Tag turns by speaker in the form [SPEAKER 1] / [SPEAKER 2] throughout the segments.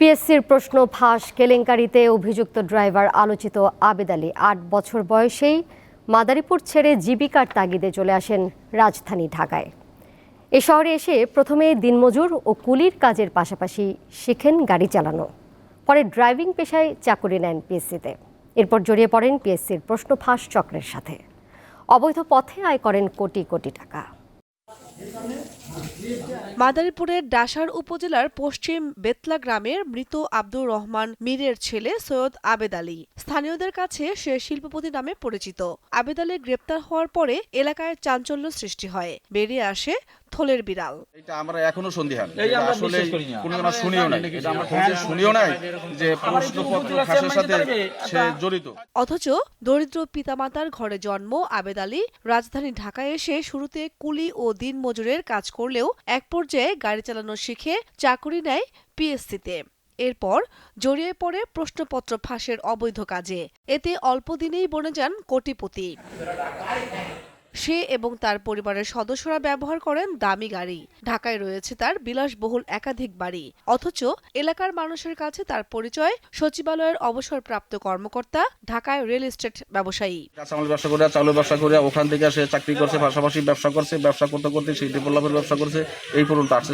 [SPEAKER 1] পিএসসির প্রশ্ন ফাঁস কেলেঙ্কারিতে অভিযুক্ত ড্রাইভার আলোচিত আবেদ আলী ৮ বছর বয়সেই মাদারীপুর ছেড়ে জীবিকার তাগিদে চলে আসেন রাজধানী ঢাকায়। এ শহরে এসে প্রথমে দিনমজুর ও কুলির কাজের পাশাপাশি শিখেন গাড়ি চালানো। পরে ড্রাইভিং পেশায় চাকুরি নেন পিএসসিতে। এরপর জড়িয়ে পড়েন পিএসসির প্রশ্ন ফাঁস চক্রের সাথে। অবৈধ পথে আয় করেন কোটি কোটি টাকা।
[SPEAKER 2] মাদারীপুরের ডাসার উপজেলার পশ্চিম বেতলা গ্রামের মৃত আব্দুর রহমান মীরের ছেলে সৈয়দ আবেদ আলী। স্থানীয়দের কাছে সে শিল্পপতি নামে পরিচিত। আবেদ আলী গ্রেপ্তার হওয়ার পরে এলাকায় চাঞ্চল্য সৃষ্টি হয়। বেরিয়ে আসে থলের বিড়াল।
[SPEAKER 3] এটা আমরা এখনো সন্দিহান, আসলে কোনো না শুনিও নাই, এটা আমরা খোঁজে শুনিও নাই যে প্রশ্নপত্র ফাঁসের সাথে সে জড়িত।
[SPEAKER 2] অথচ দরিদ্র পিতামাতার ঘরে জন্ম আবেদ আলী রাজধানী ঢাকায় এসে শুরুতে কুলি ও দিনমজুরের কাজ করলেও এক পর্যায়ে গাড়ি চালানো শিখে চাকুরি নেয় পিএসসিতে। এরপর জড়িয়ে পড়ে প্রশ্নপত্র ফাঁসের অবৈধ কাজে। এতে অল্প দিনেই বনে যান কোটিপতি। সে এবং তার পরিবারের সদস্যরা ব্যবহার করেন দামি গাড়ি। ঢাকায় রয়েছে তার বিলাসবহুল একাধিক বাড়ি। অথচ এলাকার মানুষের কাছে তার পরিচয় সচিবালয়ের অবসরপ্রাপ্ত কর্মকর্তা, ঢাকায় রিয়েল এস্টেট ব্যবসায়ী।
[SPEAKER 3] কাঁচামাল ব্যবসা করে, চালের ব্যবসা করে, ওখান থেকে সে চাকরি করছে, পাশাপাশি ব্যবসা করছে, ব্যবসা করতে করতে সেই ডেভেলপের ব্যবসা করছে, এই পর্যন্ত আসছে।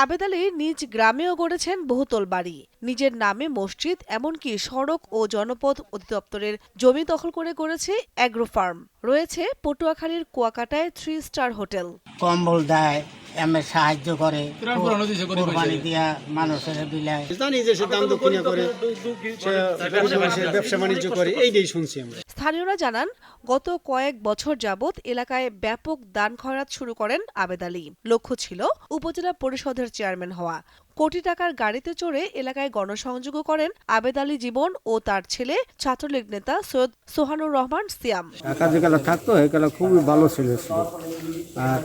[SPEAKER 2] আবেদ আলী নিজ গ্রামেও গড়েছেন বহুতল বাড়ি, নিজের নামে মসজিদ, এমনকি সড়ক ও জনপথ অধিদপ্তরের জমি দখল করে গড়েছে অ্যাগ্রো ফার্ম। রয়েছে পটুয়াখালীর কুয়াকাটায় 3 স্টার হোটেল।
[SPEAKER 4] কম্বল দেয়, এমএ সাহায্য করে, কোরবানি দিয়া মানুষের বিলায়।
[SPEAKER 5] জানি যে সে দান দক্ষিণা করে, ব্যবসা বাণিজ্য করে, এইটাই শুনছি আমরা।
[SPEAKER 2] স্থানীয়রা জানান, গত কয়েক বছর যাবৎ এলাকায় ব্যাপক দান খয়রাত শুরু করেন আবেদ আলী। লক্ষ্য ছিল উপজেলা পরিষদের চেয়ারম্যান হওয়া। কোটি টাকার গাড়িতে চড়ে এলাকায় গণসংযোগও করেন আবেদ আলী জীবন ও তার ছেলে ছাত্রলীগ নেতা সৈয়দ সোহানুর রহমান সিয়াম।
[SPEAKER 6] ঢাকা যেগুলো থাকতো এগুলো খুবই ভালো ছিল, আর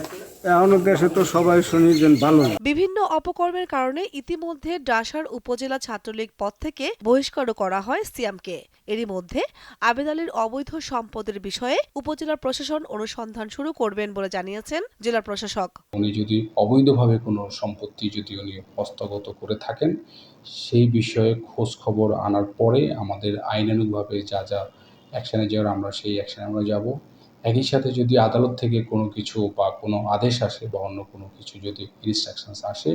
[SPEAKER 6] অনেক দেশে তো সবাই শুনি যে ভালো।
[SPEAKER 2] বিভিন্ন অপকর্মের কারণে ইতিমধ্যে ডাসার উপজেলা ছাত্রলীগ পদ থেকে বহিষ্কারও করা হয় সিয়ামকে। এরই মধ্যে আবেদ আলীর অবৈধ সম্পদের বিষয়ে উপজেলা প্রশাসন অনুসন্ধান শুরু করবেন বলে জানিয়েছেন জেলা প্রশাসক।
[SPEAKER 7] উনি যদি অবৈধভাবে কোনো সম্পত্তি যদি উনি হস্তগত করে থাকেন, সেই বিষয়ে খোঁজ খবর আনার পরে আমাদের আইনানুগভাবে যা যা অ্যাকশনে যাওয়ার আমরা সেই অ্যাকশনে আমরা যাব। একই সাথে যদি আদালত থেকে কোনো কিছু বা কোনো আদেশ আসে বা অন্য কোনো কিছু যদি ইনস্ট্রাকশনস আসে,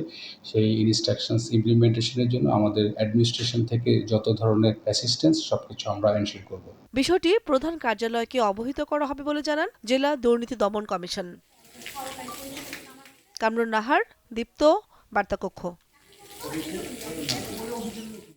[SPEAKER 7] সেই ইনস্ট্রাকশনস ইমপ্লিমেন্টেশনের জন্য আমাদের অ্যাডমিনিস্ট্রেশন থেকে যত ধরনের অ্যাসিস্ট্যান্স সবকিছু আমরা এনশিওর করব।
[SPEAKER 2] বিষয়টি প্রধান কার্যালয়কে অবহিত করা হবে বলে জানান জেলা দুর্নীতি দমন কমিশন। কামরুন নাহার, দীপ্ত, বার্তা কক্ষ।